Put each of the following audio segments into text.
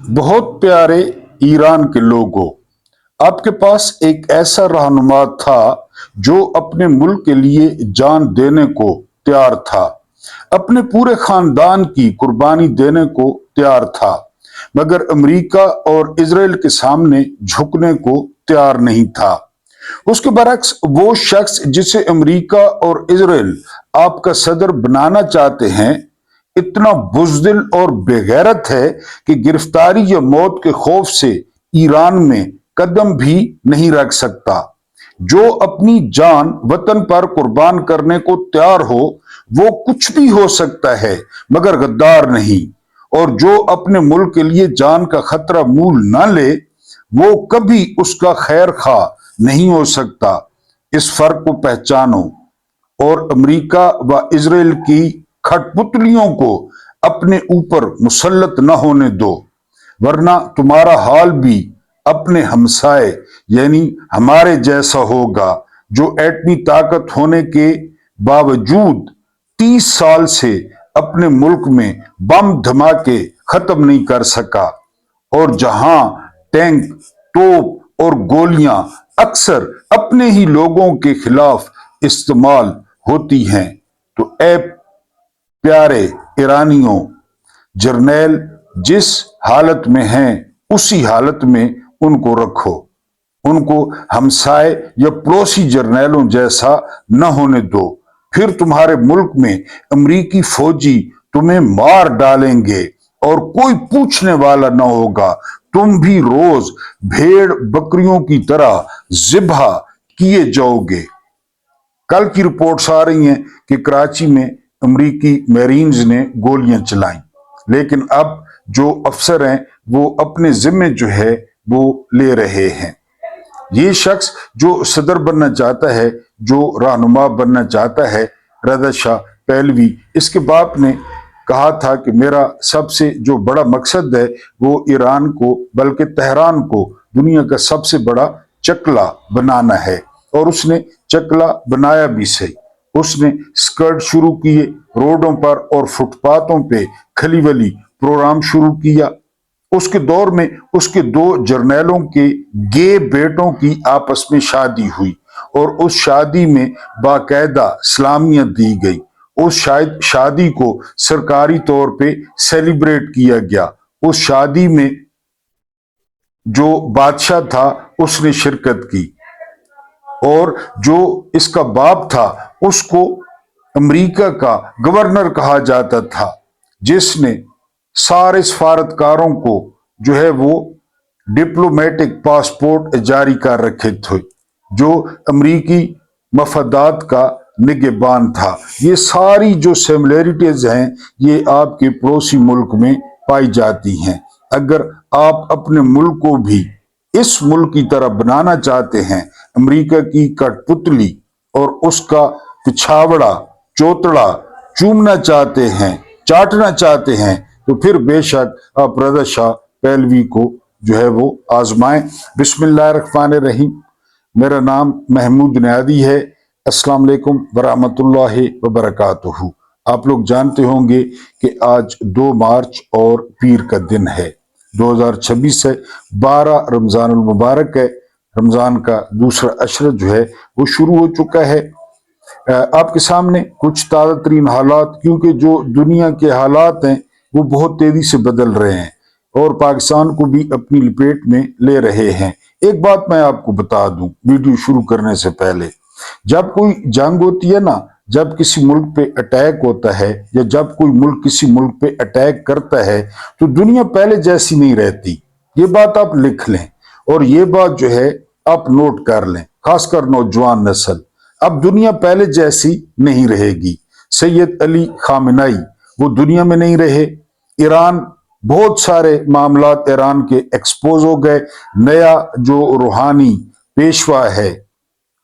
बहुत प्यारे ईरान के लोगों, आपके पास एक ऐसा रहनुमा था जो अपने मुल्क के लिए जान देने को तैयार था, अपने पूरे खानदान की कुर्बानी देने को तैयार था, मगर अमेरिका और इजराइल के सामने झुकने को तैयार नहीं था। उसके बरक्स वो शख्स जिसे अमेरिका और इजराइल आपका सदर बनाना चाहते हैं इतना बुज़दिल और बेगैरत है कि गिरफ्तारी या मौत के खौफ से ईरान में कदम भी नहीं रख सकता। जो अपनी जान वतन पर कुर्बान करने को तैयार हो वो कुछ भी हो सकता है मगर गद्दार नहीं, और जो अपने मुल्क के लिए जान का खतरा मूल न ले वो कभी उसका खैर खा नहीं हो सकता। इस फर्क को पहचानो और अमेरिका व इजराइल की खटपुतलियों को अपने ऊपर मुसल्लत न होने दो, वरना तुम्हारा हाल भी अपने हमसाए यानी हमारे जैसा होगा, जो एटमी ताकत होने के बावजूद 30 साल से अपने मुल्क में बम धमाके खत्म नहीं कर सका, और जहां टैंक, तोप और गोलियां अक्सर अपने ही लोगों के खिलाफ इस्तेमाल होती हैं। तो ए प्यारे ईरानियों, जर्नैल जिस हालत में हैं उसी हालत में उनको रखो। उनको हमसाए या पड़ोसी जर्नैलों जैसा न होने दो, फिर तुम्हारे मुल्क में अमरीकी फौजी तुम्हें मार डालेंगे और कोई पूछने वाला न होगा। तुम भी रोज भेड़ बकरियों की तरह ज़िब्हा किए जाओगे। कल की रिपोर्ट्स आ रही हैं कि कराची में अमरीकी मैरीन्स ने गोलियां चलाई, लेकिन अब जो अफसर हैं वो अपने जिम्मे जो है वो ले रहे हैं। ये शख्स जो सदर बनना चाहता है, जो रहनुमा बनना चाहता है, रज़ा शाह पहलवी, इसके बाप ने कहा था कि मेरा सबसे जो बड़ा मकसद है वो ईरान को बल्कि तेहरान को दुनिया का सबसे बड़ा चकला बनाना है, और उसने चकला बनाया भी सही। उसने स्कर्ट शुरू किए, रोडों पर और फुटपाथों पे खलीवली प्रोग्राम शुरू किया। उसके दौर में उसके 2 जर्नैलों के गे बेटों की आपस में शादी हुई और उस शादी में बाकायदा सलामियां दी गई। उस शादी को सरकारी तौर पे सेलिब्रेट किया गया। उस शादी में जो बादशाह था उसने शिरकत की, और जो इसका बाप था उसको अमेरिका का गवर्नर कहा जाता था, जिसने सारे सफारतकारों को जो है वो डिप्लोमेटिक पासपोर्ट जारी कर रखे थे, जो अमेरिकी मफादात का निगहबान था। ये सारी जो सिमिलैरिटीज हैं ये आपके पड़ोसी मुल्क में पाई जाती हैं। अगर आप अपने मुल्क को भी इस मुल्क की तरह बनाना चाहते हैं, अमेरिका की कठपुतली और उसका पिछावड़ा चोतड़ा चूमना चाहते हैं, चाटना चाहते हैं, तो फिर बेशक आप रज़ा शाह पहलवी को जो है वो आजमाएं। बिस्मिल्लाहिर्रहमानिर्रहीम। मेरा नाम महमूद नियादी है। अस्सलाम वालेकुम वरहमतुल्लाहि वबरकातुहू। आप लोग जानते होंगे कि आज 2 मार्च और पीर का दिन है, 2026 है, 12 रमजान मुबारक है। रमजान का दूसरा अशर जो है वो शुरू हो चुका है। आपके सामने कुछ ताज़ा तरीन हालात, क्योंकि जो दुनिया के हालात हैं वो बहुत तेजी से बदल रहे हैं और पाकिस्तान को भी अपनी लपेट में ले रहे हैं। एक बात मैं आपको बता दूं वीडियो शुरू करने से पहले, जब कोई जंग होती है ना, जब किसी मुल्क पे अटैक होता है या जब कोई मुल्क किसी मुल्क पे अटैक करता है तो दुनिया पहले जैसी नहीं रहती। ये बात आप लिख लें और ये बात जो है आप नोट कर लें, खासकर नौजवान नस्ल। अब दुनिया पहले जैसी नहीं रहेगी। सैयद अली खामेनेई वो दुनिया में नहीं रहे। ईरान, बहुत सारे मामलात ईरान के एक्सपोज हो गए। नया जो रूहानी पेशवा है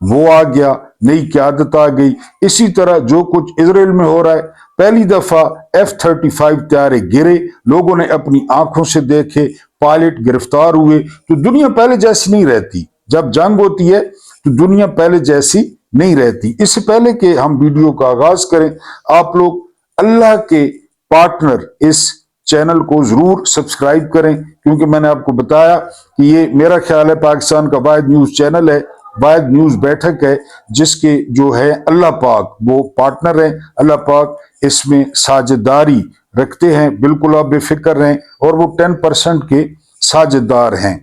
वो आ गया, नई क़यादत आ गई। इसी तरह जो कुछ इजराइल में हो रहा है, पहली दफा F-35 त्यारे गिरे, लोगों ने अपनी आंखों से देखे, पायलट गिरफ्तार हुए। तो दुनिया पहले जैसी नहीं रहती। जब जंग होती है तो दुनिया पहले जैसी नहीं रहती। इससे पहले कि हम वीडियो का आगाज करें, आप लोग अल्लाह के पार्टनर इस چینل کو ضرور سبسکرائب کریں، کیونکہ میں نے آپ کو بتایا کہ یہ میرا خیال ہے پاکستان کا واحد نیوز چینل ہے، واحد نیوز بیٹھک ہے، جس کے جو ہے اللہ پاک وہ پارٹنر ہیں، اللہ پاک اس میں ساجداری رکھتے ہیں، بالکل آپ بے فکر رہیں، اور وہ 10% کے ساجدار ہیں۔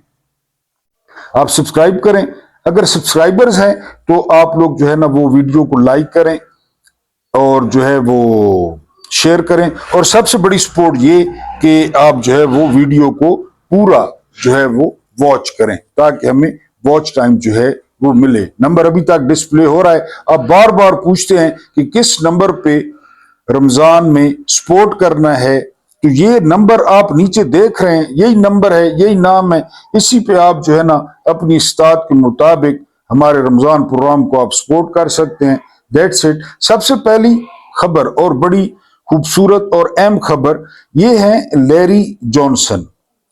آپ سبسکرائب کریں، اگر سبسکرائبرز ہیں تو آپ لوگ جو ہے نا وہ ویڈیو کو لائک کریں اور جو ہے وہ شیئر کریں، اور سب سے بڑی سپورٹ یہ کہ آپ جو ہے وہ ویڈیو کو پورا جو ہے وہ واچ کریں تاکہ ہمیں واچ ٹائم جو ہے وہ ملے۔ نمبر ابھی تک ڈسپلے ہو رہا ہے، آپ بار بار پوچھتے ہیں کہ کس نمبر پہ رمضان میں سپورٹ کرنا ہے، تو یہ نمبر آپ نیچے دیکھ رہے ہیں، یہی نمبر ہے، یہی نام ہے، اسی پہ آپ جو ہے نا اپنی استطاعت کے مطابق ہمارے رمضان پروگرام کو آپ سپورٹ کر سکتے ہیں۔ That's it. سب سے پہلی خبر اور بڑی خوبصورت اور اہم خبر یہ ہے لیری جانسن،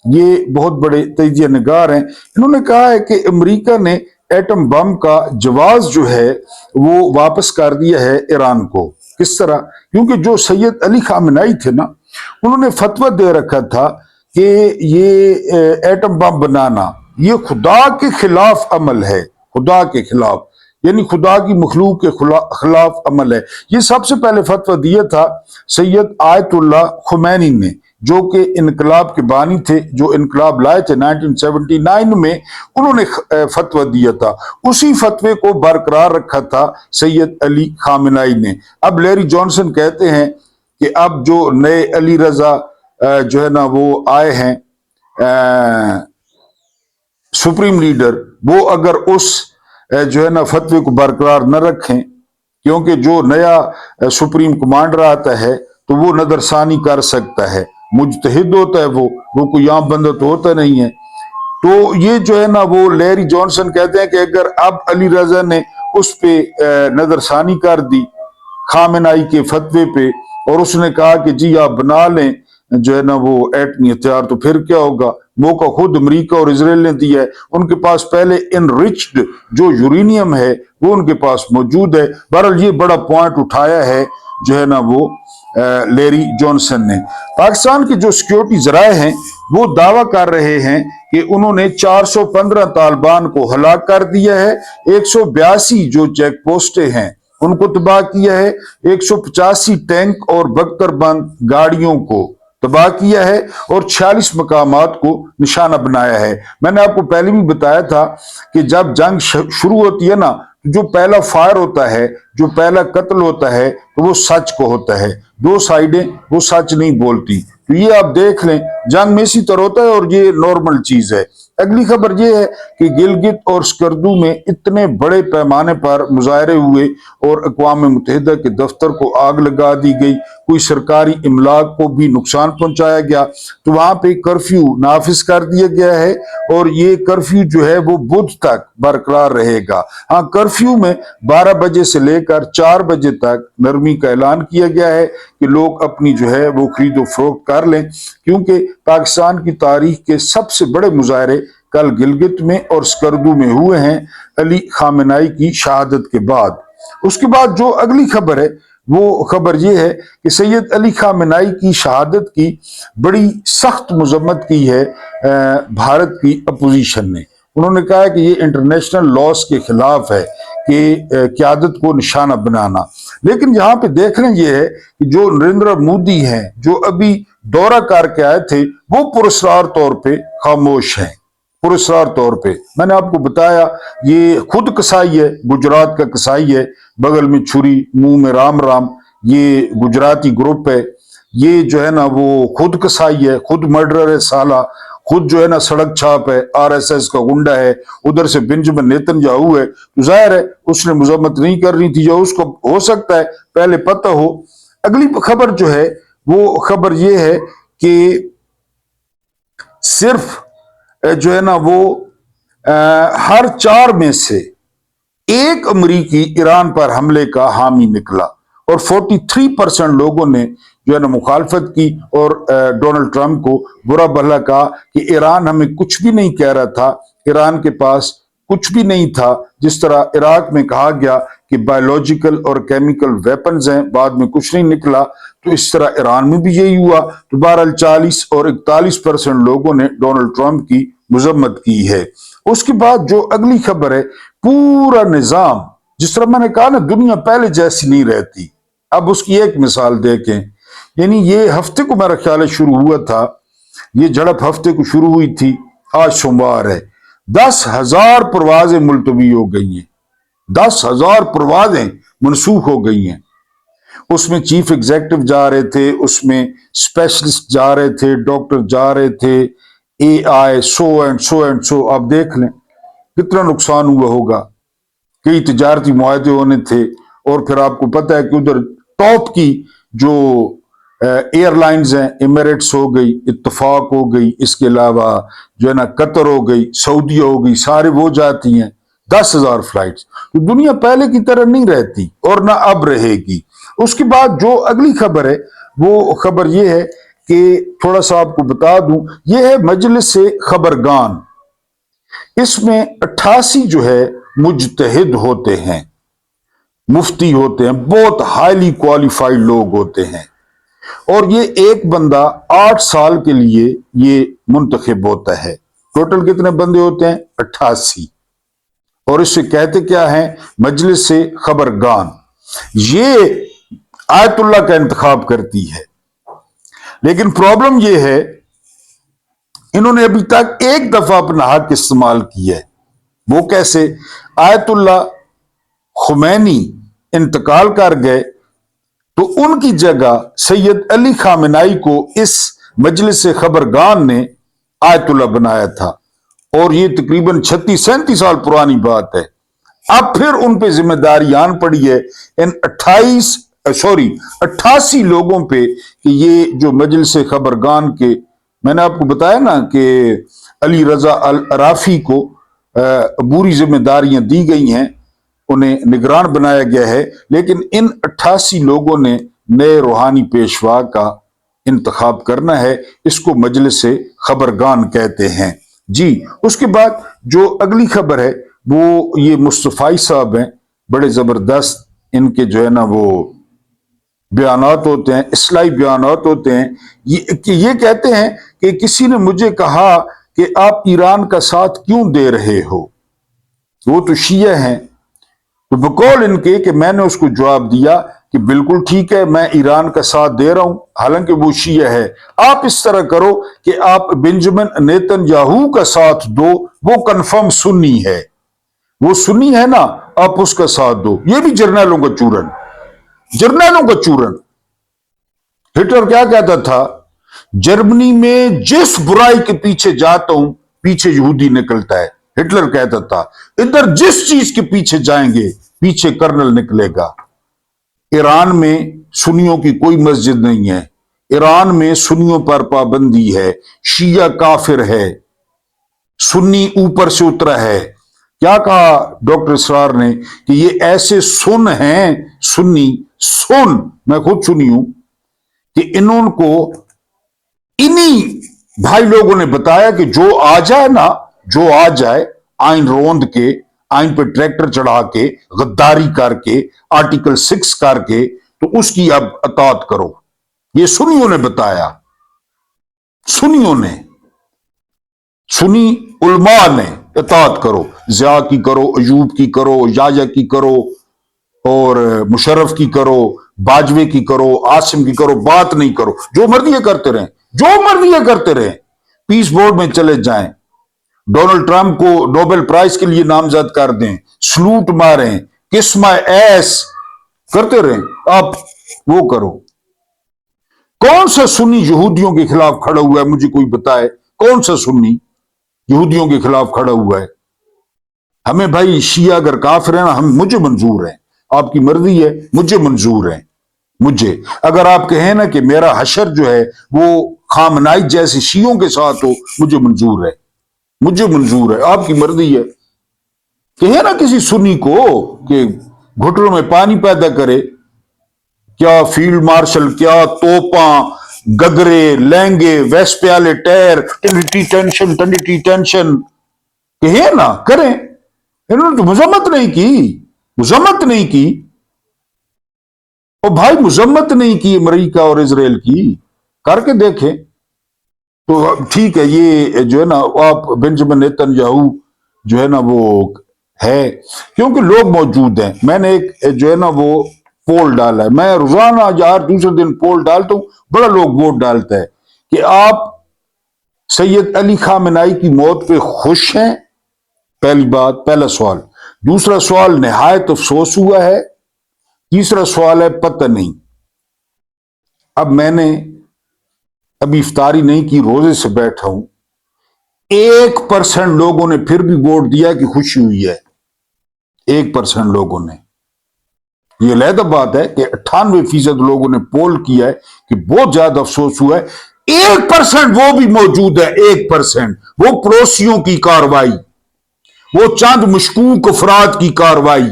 یہ بہت بڑے تجزیہ نگار ہیں، انہوں نے کہا ہے کہ امریکہ نے ایٹم بم کا جواز جو ہے وہ واپس کر دیا ہے ایران کو۔ کس طرح؟ کیونکہ جو سید علی خامنائی تھے نا، انہوں نے فتویٰ دے رکھا تھا کہ یہ ایٹم بم بنانا یہ خدا کے خلاف عمل ہے، خدا کے خلاف، یعنی خدا کی مخلوق کے خلاف عمل ہے۔ یہ سب سے پہلے فتویٰ دیا تھا سید آیت اللہ خمینی نے، جو کہ انقلاب کے بانی تھے، جو انقلاب لائے تھے 1979 میں، انہوں نے فتویٰ دیا تھا۔ اسی فتوے کو برقرار رکھا تھا سید علی خامنائی نے۔ اب لیری جانسن کہتے ہیں کہ اب جو نئے علی رضا جو ہے نا وہ آئے ہیں سپریم لیڈر، وہ اگر اس جو ہے نا فتوے کو برقرار نہ رکھیں، کیونکہ جو نیا سپریم کمانڈر آتا ہے تو وہ نظر ثانی کر سکتا ہے، مجتہد ہوتا ہے، وہ کوئی عام بندہ تو ہوتا نہیں ہے۔ تو یہ جو ہے نا وہ لیری جانسن کہتے ہیں کہ اگر اب علی رضا نے اس پہ نظر ثانی کر دی خامنائی کے فتوے پہ، اور اس نے کہا کہ جی آپ بنا لیں جو ہے نا وہ ایٹمی ہتھیار، تو پھر کیا ہوگا؟ موقع خود امریکہ اور اسرائیل نے دیا ہے، ان کے پاس پہلے انریچڈ جو یورینیم ہے وہ ان کے پاس موجود ہے۔ بہرحال یہ بڑا پوائنٹ اٹھایا ہے جو ہے نا وہ لیری جانسن نے۔ پاکستان کے جو سیکیورٹی ذرائع ہیں وہ دعویٰ کر رہے ہیں کہ انہوں نے 415 طالبان کو ہلاک کر دیا ہے، 182 جو چیک پوسٹیں ہیں ان کو تباہ کیا ہے، 185 ٹینک اور بختر بند گاڑیوں کو تباہ کیا ہے، اور 46 مقامات کو نشانہ بنایا ہے۔ میں نے آپ کو پہلے بھی بتایا تھا کہ جب جنگ شروع ہوتی ہے نا، جو پہلا فائر ہوتا ہے، جو پہلا قتل ہوتا ہے، تو وہ سچ کو ہوتا ہے، دو سائیڈیں وہ سچ نہیں بولتی۔ تو یہ آپ دیکھ لیں جنگ میں اسی طرح ہوتا ہے، اور یہ نارمل چیز ہے۔ اگلی خبر یہ ہے کہ گلگت اور سکردو میں اتنے بڑے پیمانے پر مظاہرے ہوئے اور اقوام متحدہ کے دفتر کو آگ لگا دی گئی، کوئی سرکاری املاک کو بھی نقصان پہنچایا گیا، تو وہاں پہ کرفیو نافذ کر دیا گیا ہے، اور یہ کرفیو جو ہے وہ بدھ تک برقرار رہے گا۔ ہاں، کرفیو میں 12 بجے سے لے کر 4 بجے تک نرمی کا اعلان کیا گیا ہے کہ لوگ اپنی جو ہے وہ خرید و فروخت کر لیں، کیونکہ پاکستان کی تاریخ کے سب سے بڑے مظاہرے کل گلگت میں اور سکردو میں ہوئے ہیں علی خامنائی کی شہادت کے بعد۔ اس کے بعد جو اگلی خبر ہے وہ خبر یہ ہے کہ سید علی خامنائی کی شہادت کی بڑی سخت مذمت کی ہے بھارت کی اپوزیشن نے۔ انہوں نے کہا ہے کہ یہ انٹرنیشنل لاز کے خلاف ہے کہ قیادت کو نشانہ بنانا۔ لیکن یہاں پہ دیکھنا یہ ہے کہ جو نریندر مودی ہیں، جو ابھی دورہ کر کے آئے تھے، وہ پراسرار طور پہ خاموش ہیں، پراسرار طور پہ۔ میں نے آپ کو بتایا یہ خود کسائی ہے، گجرات کا کسائی ہے، بغل میں چھری منہ میں رام رام، یہ گجراتی گروپ ہے، یہ جو ہے نا وہ خود کسائی ہے، خود مرڈرر ہے سالہ، خود جو ہے نا سڑک چھاپ ہے، RSS کا گنڈا ہے، ادھر سے بنجمن نیتن یاہو ہے، تو ظاہر ہے اس نے مذمت نہیں کرنی تھی، یا اس کو ہو سکتا ہے پہلے پتہ ہو۔ اگلی خبر جو ہے وہ خبر یہ ہے کہ صرف جو ہے نا وہ ہر 4 میں سے ایک امریکی ایران پر حملے کا حامی نکلا، اور 43% لوگوں نے جو ہے نا مخالفت کی، اور ڈونلڈ ٹرمپ کو برا بھلا کہا کہ ایران ہمیں کچھ بھی نہیں کہہ رہا تھا، ایران کے پاس کچھ بھی نہیں تھا، جس طرح عراق میں کہا گیا कि बायोलॉजिकल और केमिकल वेपन्स हैं, बाद में कुछ नहीं निकला। तो इस तरह ईरान में भी यही हुआ। तो बहरहाल 40 और 41% लोगों ने डोनाल्ड ट्रंप की मजम्मत की है। उसके बाद जो अगली खबर है, पूरा निजाम, जिस तरह मैंने कहा ना, दुनिया पहले जैसी नहीं रहती। अब उसकी एक मिसाल देखें, यानी ये हफ्ते को मेरा ख्याल है शुरू हुआ था, ये झड़प हफ्ते को शुरू हुई थी, आज सोमवार है। 10,000 परवाजें मुलतवी हो गई हैं, 10,000 परवाजें मनसूख हो गई हैं। उसमें चीफ एग्जीक्यूटिव जा रहे थे, उसमें स्पेशलिस्ट जा रहे थे, डॉक्टर जा रहे थे, AI, so and so and so. आप देख लें कितना नुकसान हुआ होगा। कई तिजारती मुआहदे होने थे, और फिर आपको पता है कि उधर टॉप की जो एयरलाइंस हैं, एमिरेट्स हो गई, इत्तफाक हो गई, इसके अलावा जो है ना कतर हो गई, सऊदी हो गई, सारे वो जाती हैं। 10,000 फ्लाइट्स। तो दुनिया पहले की तरह नहीं रहती और ना अब रहेगी। उसके बाद जो अगली खबर है, वो खबर ये है कि थोड़ा सा आपको बता दूं, ये है मजलिस से खबरगान। इसमें 88 जो है मुजतहिद होते हैं, मुफ्ती होते हैं, बहुत हाईली क्वालिफाइड लोग होते हैं। और ये एक बंदा 8 साल के लिए ये मुंतखब होता है। टोटल कितने बंदे होते हैं? 88। और इससे कहते क्या है? मजलिस से खबरगान। ये आयतुल्लाह का इंतखाब करती है। लेकिन प्रॉब्लम ये है, इन्होंने अभी तक एक दफा अपना हक इस्तेमाल किया है। वो कैसे? आयतुल्लाह खुमैनी इंतकाल कर गए, तो उनकी जगह सैयद अली खामेनाई को इस मजलिस से खबरगान ने आयतुल्लाह बनाया था। और ये तकरीबन 36-37 साल पुरानी बात है। अब फिर उन पे जिम्मेदारी आन पड़ी है इन 88 लोगों पे कि ये जो मजलिस से खबरगान के, मैंने आपको बताया ना कि अली रजा अल अराफी को बुरी जिम्मेदारियां दी गई हैं, उन्हें निगरान बनाया गया है। लेकिन इन 88 लोगों ने नए रूहानी पेशवा का इंतखाब करना है। इसको मजलिस से खबरगान कहते हैं जी। उसके बाद जो अगली खबर है वो ये मुस्तफाई साहब हैं, बड़े जबरदस्त इनके जो है ना वो बयानात होते हैं, इस्लाही बयानात होते हैं। ये कहते हैं कि किसी ने मुझे कहा कि आप ईरान का साथ क्यों दे रहे हो, वो तो शिया हैं। तो बकौल इनके कि मैंने उसको जवाब दिया कि बिल्कुल ठीक है, मैं ईरान का साथ दे रहा हूं, हालांकि वो शिया है। आप इस तरह करो कि आप बेंजामिन नेतन्याहू का साथ दो, वो कंफर्म सुन्नी है, वो सुन्नी है ना, आप उसका साथ दो। ये भी जर्नैलों का चूरन, जर्नैलों का चूरन। हिटलर क्या कहता था? जर्मनी में जिस बुराई के पीछे जाता हूं, पीछे यहूदी निकलता है। हिटलर कहता था इधर जिस चीज के पीछे जाएंगे, पीछे कर्नल निकलेगा। ईरान में सुन्नियों की कोई मस्जिद नहीं है, ईरान में सुन्नियों पर पाबंदी है, शिया काफिर है, सुन्नी ऊपर से उतरा है। क्या कहा डॉक्टर इसरार ने कि ये ऐसे सुन हैं, सुन्नी सुन, मैं खुद सुनी हूं, कि इन्होंने इन्हीं भाई लोगों ने बताया कि जो आ जाए ना, जो आ जाए आइन रोंद के, आइन पे ट्रैक्टर चढ़ा के, गद्दारी करके, आर्टिकल 6 करके, तो उसकी अब अतात करो। ये सुन्नियों ने बताया, सुन्नियों ने, सुन्नी उलमा ने इतात करो। ज़िया की करो, अयूब की करो, याया की करो, और मुशर्रफ की करो, बाजवे की करो, आसिम की करो, बात नहीं करो। जो मर्जी करते रहे, जो मर्जी करते रहे, पीस बोर्ड में चले जाएं, डोनाल्ड ट्रंप को नोबेल प्राइज के लिए नामजद कर दें, सलूट मारें, किस माय एस करते रहें, आप वो करो। कौन सा सुन्नी यहूदियों के खिलाफ खड़ा हुआ है? मुझे कोई बताए, कौन सा सुन्नी यहूदियों के खिलाफ खड़ा हुआ है? हमें भाई शिया अगर काफिर है ना, हम, मुझे मंजूर है, आपकी मर्जी है, मुझे मंजूर है। मुझे अगर आप कहें ना कि मेरा हशर जो है वो खामनाई जैसे शियों के साथ हो, मुझे मंजूर है, मुझे मंजूर है, आपकी मर्जी है। कहे ना किसी सुन्नी को कि घुटनों में पानी पैदा करे, क्या फील्ड मार्शल, क्या तोपा, गगरे, लहंगे, वेस्ट प्याले, टायर, टंडी टेंशन, टंडी टेंशन, कहे ना करें। इन्होंने तो मजम्मत नहीं की। मजम्मत नहीं की। और भाई मजम्मत नहीं की अमेरिका और इसराइल की, करके देखें तो ठीक है। ये जो है ना, आप बेंजामिन नेतन्याहू जो है ना वो है, क्योंकि लोग मौजूद हैं। मैंने एक जो है ना वो पोल डाला है, मैं रोजाना हर दूसरे दिन पोल डालता हूं, बड़ा लोग वोट डालता है कि आप सैयद अली खामेनाई की मौत पे खुश हैं। पहली बात, पहला सवाल। दूसरा सवाल, निहायत अफसोस हुआ है। तीसरा सवाल है पता नहीं। अब मैंने अभी इफ्तारी नहीं की, रोजे से बैठा हूं, 1% लोगों ने फिर भी वोट दिया कि खुशी हुई है। 1% लोगों ने। यह अलग बात है कि 98% लोगों ने पोल किया है कि बहुत ज्यादा अफसोस हुआ है। 1% वो भी मौजूद है, 1% वो पड़ोसियों की कार्रवाई, वो चंद मशकूक अफराद की कार्रवाई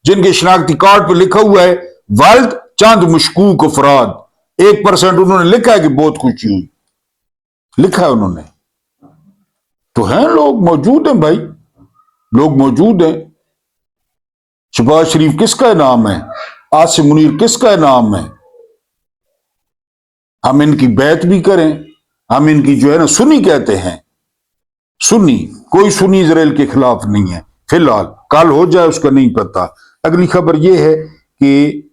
जिनके शनाख्ती कार्ड पर लिखा हुआ है वालिद चंद मशकूक अफराद। 1% उन्होंने लिखा है कि बहुत खुशी हुई, लिखा है उन्होंने। तो हैं लोग मौजूद हैं भाई, लोग मौजूद हैं। शहबाज शरीफ किसका नाम है, आसिम मुनीर किसका नाम है। हम इनकी बैत भी करें, हम इनकी जो है ना सुन्नी कहते हैं, सुन्नी। कोई सुन्नी इजराइल के खिलाफ नहीं है फिलहाल, कल हो जाए उसका नहीं पता। अगली खबर यह है कि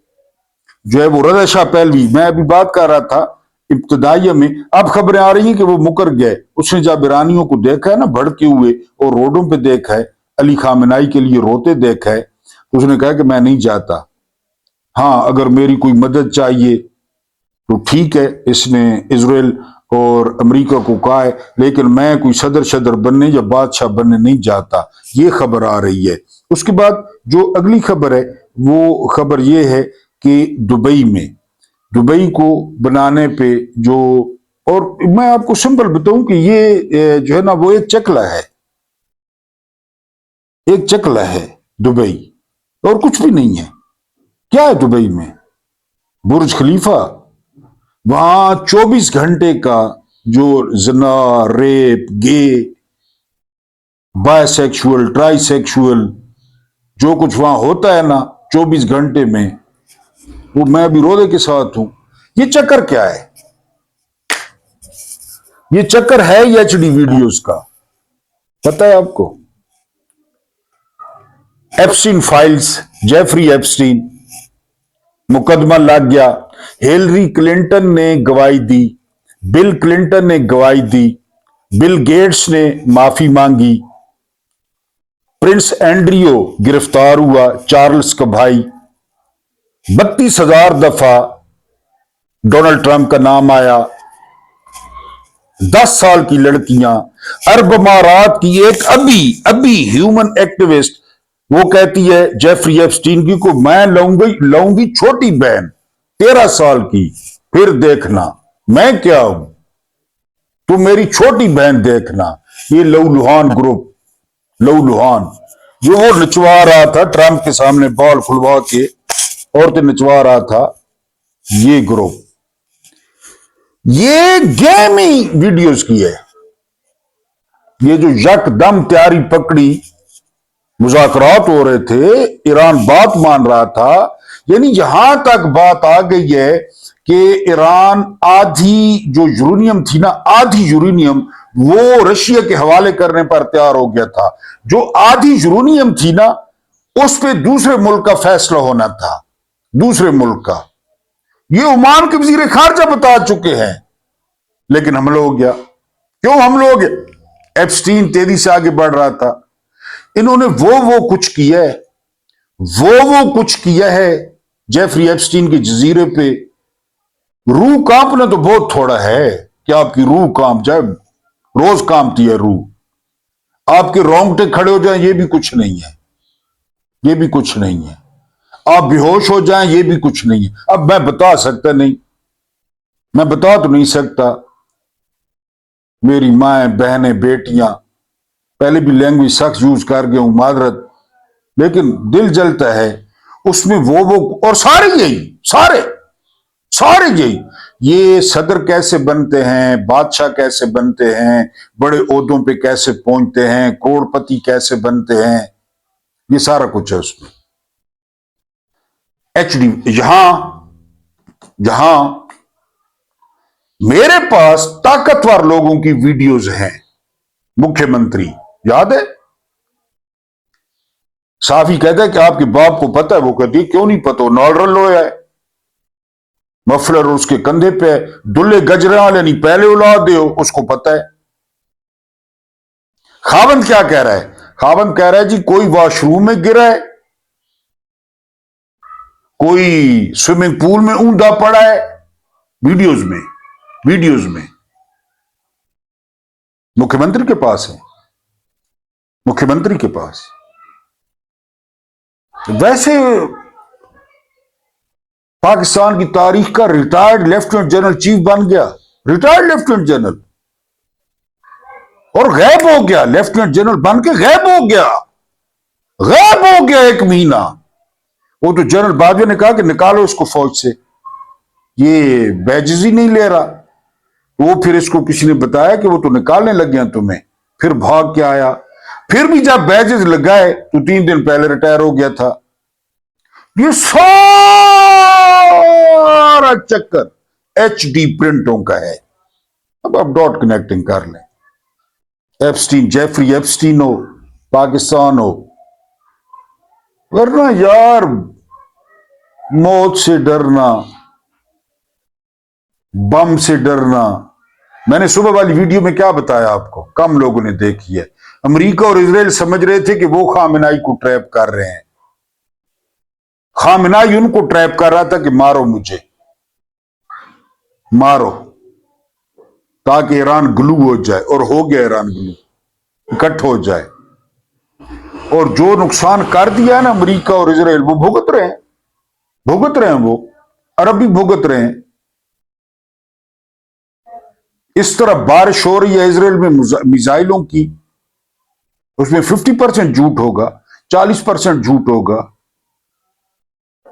जो है वो रजा शाह पहलवी, मैं अभी बात कर रहा था इब्तदाइया में, अब खबरें आ रही हैं कि वो मुकर गए। उसने जब ईरानियों को देखा है ना भड़के हुए और रोडों पे देखा है, अली खामेनाई के लिए रोते देखा है, तो उसने कहा कि मैं नहीं जाता। हाँ, अगर मेरी कोई मदद चाहिए तो ठीक है, इसने इजराइल और अमेरिका को कहा है, लेकिन मैं कोई सदर शदर बनने या बादशाह बनने नहीं जाता। ये खबर आ रही है। उसके बाद जो अगली खबर है वो खबर ये है कि दुबई में, दुबई को बनाने पे जो, और मैं आपको सिंपल बताऊं कि ये जो है ना वो एक चकला है, एक चकला है दुबई, और कुछ भी नहीं है। क्या है दुबई में? बुर्ज खलीफा, वहां 24 घंटे का जो जना, रेप, गे, बायसेक्सुअल, ट्राइसेक्सुअल, जो कुछ वहां होता है ना 24 घंटे में, वो मैं अभी रोजे के साथ हूं। ये चक्कर क्या है? ये चक्कर है एचडी वीडियोस का, पता है आपको? एप्स्टीन फाइल्स, जेफरी एप्स्टीन, मुकदमा लग गया। हिलरी क्लिंटन ने गवाही दी, बिल क्लिंटन ने गवाही दी, बिल गेट्स ने माफी मांगी, प्रिंस एंड्रियो गिरफ्तार हुआ, चार्ल्स का भाई। 32,000 दफा डोनाल्ड ट्रंप का नाम आया। 10 साल की लड़कियां, अरब अमारात की एक अभी अभी ह्यूमन एक्टिविस्ट, वो कहती है जेफरी एप्स्टीन की को मैं लाऊंगी छोटी बहन 13 साल की, फिर देखना मैं क्या हूं, तो मेरी छोटी बहन देखना। ये लहूलुहान ग्रुप, लहूलुहान, जो वो नचवा रहा था ट्रंप के सामने बाल खुलवा के औरतें नचवा रहा था, ये ग्रुप, ये गेमी वीडियोस की है। ये जो यकदम तैयारी पकड़ी, मुज़ाकरात हो रहे थे, ईरान बात मान रहा था, यानी यहां तक बात आ गई है कि ईरान आधी जो यूरेनियम थी ना, आधी यूरेनियम वो रशिया के हवाले करने पर तैयार हो गया था। जो आधी यूरेनियम थी ना, उस पे दूसरे मुल्क का फैसला होना था, दूसरे मुल्क का। ये ओमान के वजीर खारजा बता चुके हैं, लेकिन हमला हो गया। क्यों हमला हो गया? एप्स्टीन तेजी से आगे बढ़ रहा था। इन्होंने वो कुछ किया है, वो कुछ किया है जेफरी एप्स्टीन के जजीरे पे। रूह कांपना तो बहुत थोड़ा है कि आपकी रूह कांप जाए, रोज कांपती है रूह। आपके रोंगटे खड़े हो जाएं, ये भी कुछ नहीं है, ये भी कुछ नहीं है। आप बेहोश हो जाएं, ये भी कुछ नहीं है। अब मैं बता सकता नहीं, मैं बता तो नहीं सकता। मेरी माएं, बहनें, बेटियां, पहले भी लैंग्वेज सख्त यूज कर गया हूं, मादरत, लेकिन दिल जलता है उसमें वो और सारे यही, सारे सारे यही, ये सदर कैसे बनते हैं, बादशाह कैसे बनते हैं, बड़े ओहदों पे कैसे पहुंचते हैं, करोड़पति कैसे बनते हैं, ये सारा कुछ है उसमें। HD जहां मेरे पास ताकतवर लोगों की वीडियोज हैं, मुख्यमंत्री याद है, साफी कहता है कि आपके बाप को पता है, वो कहती है क्यों नहीं पता, नॉर्डर लोया है, मफलर उसके कंधे पे, दुल्ले गजरे वाले नहीं पहले औलाद दे, उसको पता है। खावंद क्या कह रहा है? खावंद कह रहा है जी कोई वॉशरूम में गिरा है, कोई स्विमिंग पूल में ऊंधा पड़ा है, वीडियोज में मुख्यमंत्री के पास है, मुख्यमंत्री के पास। वैसे पाकिस्तान की तारीख का रिटायर्ड लेफ्टिनेंट जनरल चीफ बन गया, रिटायर्ड लेफ्टिनेंट जनरल, और गायब हो गया, लेफ्टिनेंट जनरल बन के गायब हो गया 1 महीना। वो तो जनरल बाजवा ने कहा कि निकालो इसको फौज से, ये बैजेस ही नहीं ले रहा। वो फिर इसको किसी ने बताया कि वो तो निकालने लग गया तुम्हें, फिर भाग के आया, फिर भी जब बैजेस लगाए तो 3 दिन पहले रिटायर हो गया था। ये सारा चक्कर HD प्रिंटों का है। अब आप डॉट कनेक्टिंग कर लें, एप्स्टीन, जेफरी एप्स्टीन हो, पाकिस्तान हो, वरना यार मौत से डरना, बम से डरना। मैंने सुबह वाली वीडियो में क्या बताया आपको, कम लोगों ने देखी है। अमेरिका और इजराइल समझ रहे थे कि वो खामेनाई को ट्रैप कर रहे हैं, खामेनाई उनको ट्रैप कर रहा था कि मारो मुझे, मारो, ताकि ईरान ग्लू हो जाए, और हो गया ईरान ग्लू, इकट्ठ हो जाए। और जो नुकसान कर दिया है ना अमेरिका और इजराइल, वो भुगत रहे हैं, वो अरब भी भुगत रहे हैं। इस तरह बारिश हो रही है इजराइल में मिसाइलों की, उसमें 50% झूठ होगा, 40% झूठ होगा,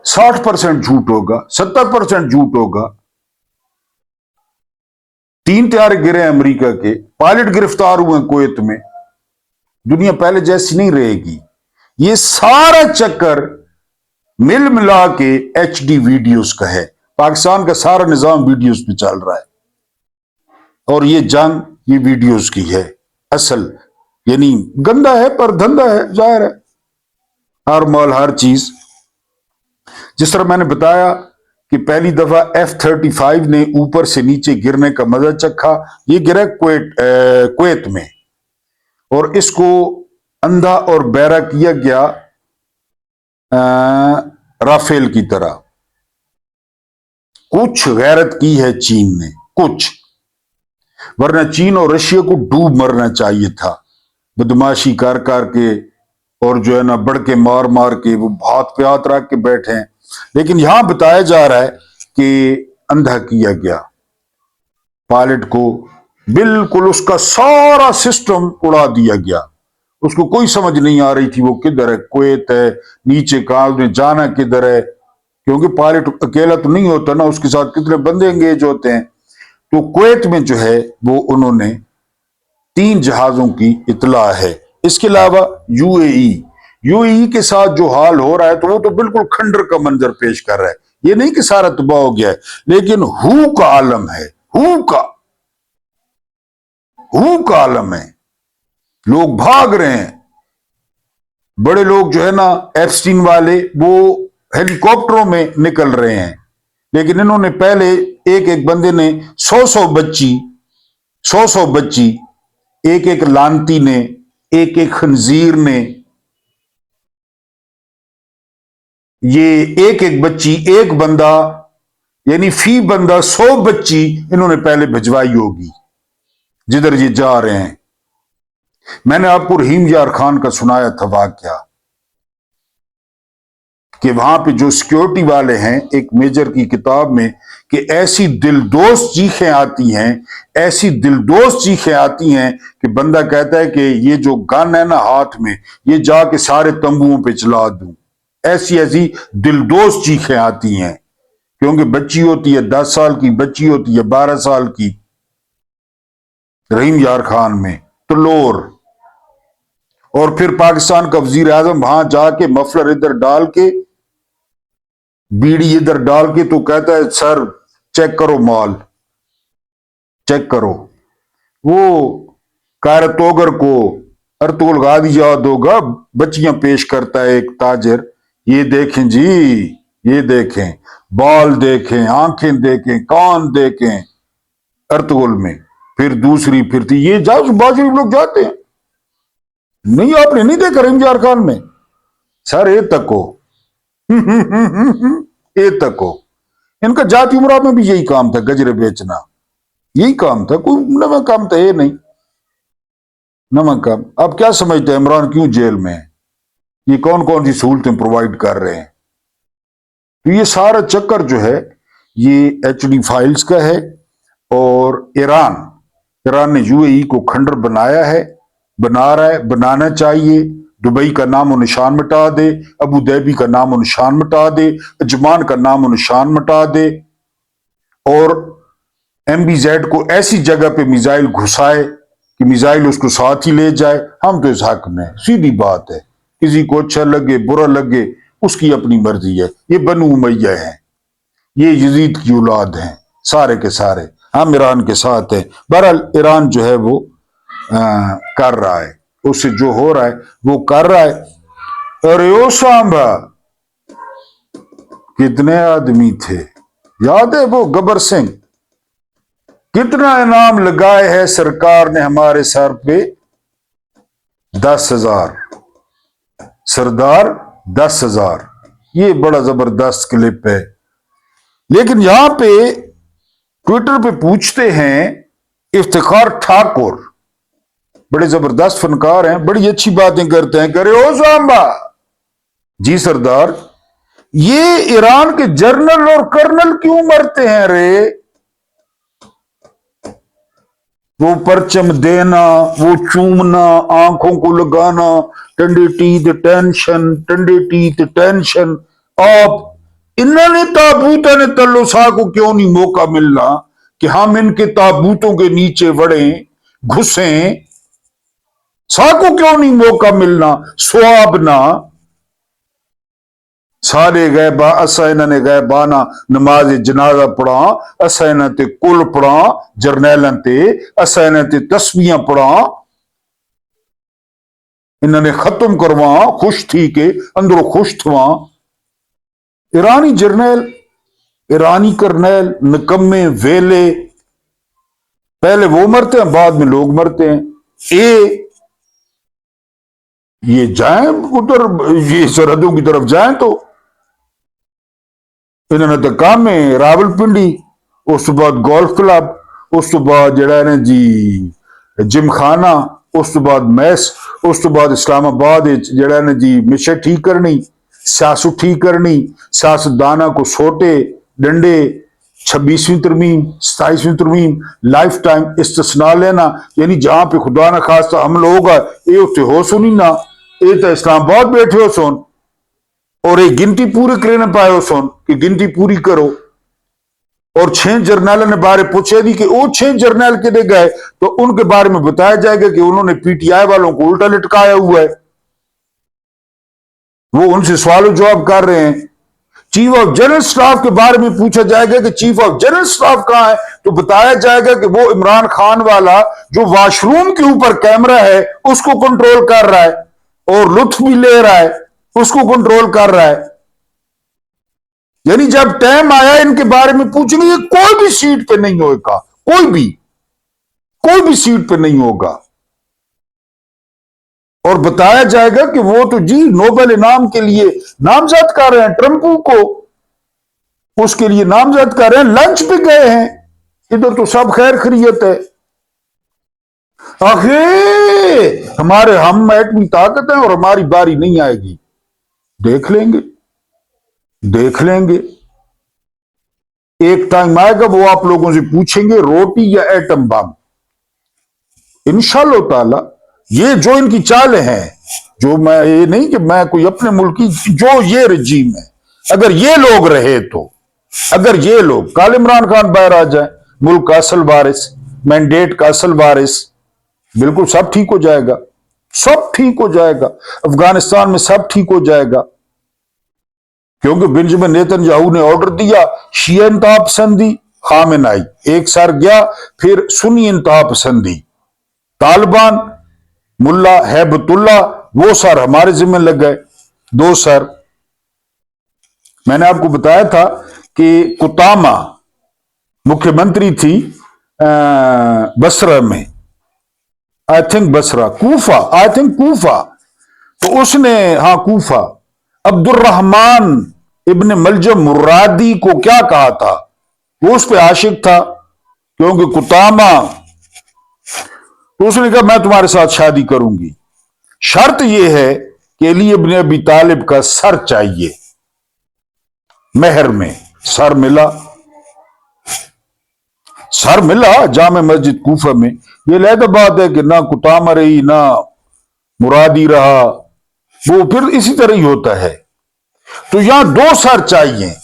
60% झूठ होगा, 70% झूठ होगा। 3 तैयारे गिरे हैं अमेरिका के, पायलट गिरफ्तार हुए कुवैत में। दुनिया पहले जैसी नहीं रहेगी। ये सारा चक्कर मिल मिला के HD वीडियोस का है। पाकिस्तान का सारा निजाम वीडियोस पे चल रहा है, और ये जंग ये वीडियोस की है असल। यानी गंदा है पर धंधा है, जाहिर है, हर माल हर चीज। जिस तरह मैंने बताया कि पहली दफा F-35 ने ऊपर से नीचे गिरने का मजा चखा, ये गिरा कुवैत में, और इसको अंधा और बहरा किया गया राफेल की तरह। कुछ गैरत की है चीन ने, कुछ, वरना चीन और रशिया को डूब मरना चाहिए था, बदमाशी कर के, और जो है ना बढ़ के मार मार के वो हाथ पे हाथ रख के बैठे हैं। लेकिन यहां बताया जा रहा है कि अंधा किया गया, पायलट को बिल्कुल उसका सारा सिस्टम उड़ा दिया गया। उसको कोई समझ नहीं आ रही थी वो किधर है, कुवैत है, नीचे कहां उसने जाना किधर है, क्योंकि पायलट अकेला तो नहीं होता ना, उसके साथ कितने बंदे एंगेज होते हैं। तो कुवैत में जो है वो उन्होंने 3 जहाजों की इतला है। इसके अलावा यूएई के साथ जो हाल हो रहा है, तो वो तो बिल्कुल खंडर का मंजर पेश कर रहा है। ये नहीं कि सारा तबाह हो गया है, लेकिन हू का आलम है, हू का आलम है। लोग भाग रहे हैं, बड़े लोग जो है ना एप्स्टीन वाले, वो हेलीकॉप्टरों में निकल रहे हैं। लेकिन इन्होंने पहले एक बंदे ने 100 बच्ची, एक लानती ने, एक खंजीर ने, ये एक बच्ची, एक बंदा, यानी फी बंदा 100 बच्ची इन्होंने पहले भिजवाई होगी जिधर ये जा रहे हैं। मैंने आपको रहीम यार खान का सुनाया था वाकया, कि वहां पे जो सिक्योरिटी वाले हैं, एक मेजर की किताब में, कि ऐसी दिलदोज चीखें आती हैं कि बंदा कहता है कि ये जो गन है ना हाथ में, ये जाके सारे तंबुओं पे चला दूं। ऐसी दिलदोज चीखें आती हैं, क्योंकि बच्ची होती है 10 साल की, बच्ची होती है 12 साल की। रहीम यार खान में तलोर, और फिर पाकिस्तान का वजीर आजम वहां जाके मफलर इधर डाल के बीड़ी इधर डाल के तो कहता है सर चेक करो माल, चेक करो। वो कारतोगर को अर्तुगरुल गादी याद होगा, बच्चियां पेश करता है एक ताजर, ये देखें जी, ये देखें, बाल देखें, आंखें देखें, कान देखें अर्तुगरुल में। फिर दूसरी फिरती ये जाओ बाजू लोग जाते हैं, नहीं आपने नहीं देखा रमजार खान में, सर ये तको ये तको। इनका जाति उमरा में भी यही काम था, गजरे बेचना, यही काम था, कोई नवा काम था ये नहीं, नवा काम। आप क्या समझते हैं इमरान क्यों जेल में है, ये कौन कौन सी सहूलतें प्रोवाइड कर रहे हैं? तो ये सारा चक्कर जो है ये HD फाइल्स का है। और ईरान ने UAE को खंडर बनाया है, बना रहा है, बनाना चाहिए। दुबई का नाम और निशान मिटा दे, अबू धाबी का नाम और निशान मिटा दे, अजमान का नाम और निशान मिटा दे, और MBZ को ऐसी जगह पे मिसाइल घुसाए कि मिसाइल उसको साथ ही ले जाए। हम तो इस हक में, सीधी बात है, किसी को अच्छा लगे बुरा लगे उसकी अपनी मर्जी है। ये बनु उमैया है, ये यजीद की औलाद हैं सारे के सारे, हम ईरान के साथ हैं। बहरहाल ईरान जो है वो कर रहा है, उससे जो हो रहा है वो कर रहा है। अरे ओ सांबा कितने आदमी थे, याद है वो गब्बर सिंह, कितना इनाम लगाए है सरकार ने हमारे सर पे, 10,000 सरदार 10,000। ये बड़ा जबरदस्त क्लिप है। लेकिन यहां पे ट्विटर पे पूछते हैं इफ्तिखार ठाकुर, बड़े जबरदस्त फनकार हैं, बड़ी अच्छी बातें करते हैं, करे ओ सांबा जी सरदार, ये ईरान के जनरल और कर्नल क्यों मरते हैं रे? वो परचम देना, वो चूमना, आंखों को लगाना, ठंडे टीथ टेंशन, ठंडे टीथ टेंशन। आप इन्होंने ताबूत ने तल्लो सा को क्यों नहीं मौका मिलना कि हम इनके ताबूतों के नीचे बढ़े घुसे? सा को क्यों नहीं मौका मिलना? सुहाबना सारे गए बा, असा इन्होंने गए बाना नमाज जनाजा पढ़ा, असा इन्हों ते कुल पढ़ा जरनैलों ते, असा इन्हों ते तस्वीयां पढ़ा, इन्होंने खत्म करवा, खुश थी के अंदरों खुश थवा। ईरानी जर्नैल, ईरानी करनैल निकम्मे वेले, पहले वो मरते हैं बाद में लोग मरते हैं। ये जाएं उधर, ये सरहदों की तरफ जाएं तो इन्होंने तो काम है रावलपिंडी, उस बाद गोल्फ क्लब, उस बाद जड़ा ने जी जिमखाना, उस बाद मैस, उस बाद इस्लामाबाद जड़ा ने जी मिशे ठीक करनी, सियासत ठीक करनी, सियासतदाना को सोटे डंडे, 26वीं तरमीम 27वीं तरमीम लाइफ टाइम इस्तिस्ना लेना, यानी जहां पे खुदा ना खास्ता हमला होगा ये उत्ते हो सुनी ना, ये तो इस्लामाबाद बैठे हो सुन और एक गिनती पूरी करने पाए हो सुन कि गिनती पूरी करो। और 6 जर्नैल ने बारे पूछे दी कि वो 6 जर्नैल किधर गए, तो उनके बारे में बताया जाएगा कि उन्होंने PTI वालों को उल्टा लटकाया हुआ है, वो उनसे सवाल जवाब कर रहे हैं। चीफ ऑफ जनरल स्टाफ के बारे में पूछा जाएगा कि चीफ ऑफ जनरल स्टाफ कहां है, तो बताया जाएगा कि वो इमरान खान वाला जो वॉशरूम के ऊपर कैमरा है उसको कंट्रोल कर रहा है और लुत्फ भी ले रहा है, उसको कंट्रोल कर रहा है। यानी जब टाइम आया इनके बारे में पूछने, ये कोई भी सीट पे नहीं होगा, कोई भी सीट पे नहीं होगा। और बताया जाएगा कि वो तो जी नोबेल इनाम के लिए नामजद कर रहे हैं, ट्रंपू को उसके लिए नामजद कर रहे हैं, लंच पे गए हैं, इधर तो सब खैर खैरियत है। आखिर हमारे हम एटमी ताकत है और हमारी बारी नहीं आएगी, देख लेंगे, देख लेंगे। एक टाइम आएगा वो आप लोगों से पूछेंगे रोटी या एटम बम, इंशाअल्लाह ताला। ये जो इनकी चालें हैं, जो मैं ये नहीं कि मैं कोई अपने मुल्क की, जो ये रजीम है, अगर ये लोग रहे तो, अगर ये लोग कल इमरान खान बाहर आ जाए, मुल्क का असल वारिस, मैंडेट का असल वारिस, बिल्कुल सब ठीक हो जाएगा, सब ठीक हो जाएगा, अफगानिस्तान में सब ठीक हो जाएगा। क्योंकि बेंजामिन नेतन्याहू ने ऑर्डर दिया, शिया इंतहा पसंदी खामेनाई, एक सर गया, फिर सुन्नी इंतहा पसंदी तालिबान, मुल्ला हैबतुल्ला, वो सर हमारे जिम्मे लग गए, दो सर। मैंने आपको बताया था कि कुतामा मुख्यमंत्री थी बसरा में, I think Basra, Kufa, I think Kufa, तो उसने, हाँ कूफा, अब्दुर्रहमान इब्न मलजम मुरादी को क्या कहा था, वो उस पर आशिक था, क्योंकि कुतामा, तो उसने कहा मैं तुम्हारे साथ शादी करूंगी, शर्त यह है कि अली इब्न अबी तालिब का सर चाहिए, मेहर में सर मिला, सर मिला जामे मस्जिद कूफा में। ये लहदा बात है कि ना कुतामा रही ना मुरादी रहा, वो फिर इसी तरह ही होता है। तो यहां दो सर चाहिए,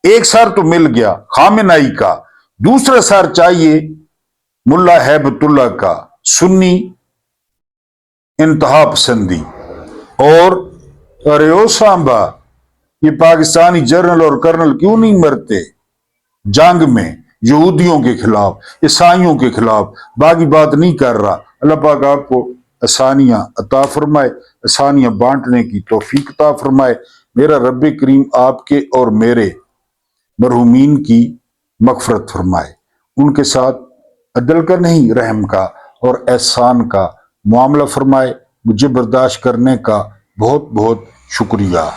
एक सर तो मिल गया खामेनाई का, दूसरा सर चाहिए मुल्ला हैबतुल्ला का, सुन्नी इंतहा पसंदी। और अरे ओ सांबा, ये पाकिस्तानी जनरल और कर्नल क्यों नहीं मरते जंग में यहूदियों के खिलाफ, ईसाइयों के खिलाफ? बाकी बात नहीं कर रहा। अल्लाह पाक आपको आसानियां अता फरमाए, आसानियां बांटने की तौफीक अता फरमाए। मेरा रब करीम आपके और मेरे मरहूमीन की मगफरत फरमाए, उनके साथ अदल का नहीं रहम का और एहसान का मामला फरमाए। मुझे बर्दाश्त करने का बहुत बहुत शुक्रिया।